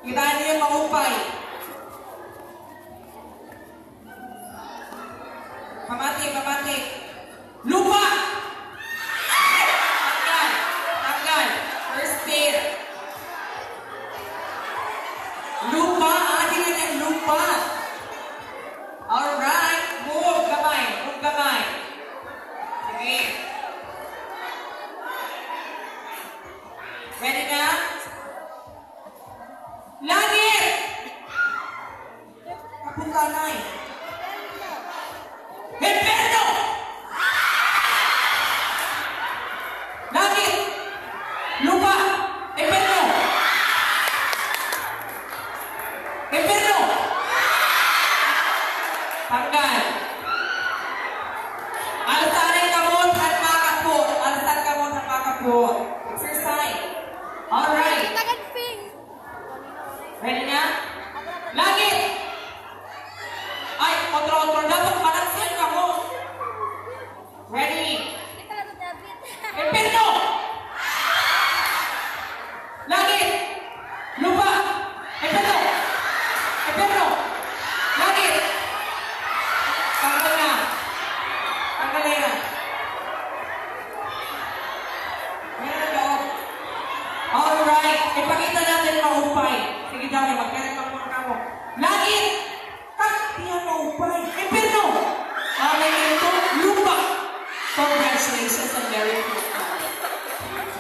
Kita niyo yung mahupay. Pamati, pamati. Lupa! Tanggal. Tanggal. First pair. Lupa. Atin na yung lupa. Alright. Move kamay. Move kamay. Sige. Ready na? Langit! Kapuntanay. Inferno! Langit! Lupa! Inferno! Inferno! Tanggal. Altarin kamot at makapot. Altar kamot at makapot. Exercise. Alright. Ready na? Langit! Ay, otro-otro. Dapat manaksan ka mo. Ready? Inferno! Langit! Lupa! Inferno! Inferno! Langit! Tanggal na. Tanggal na yan.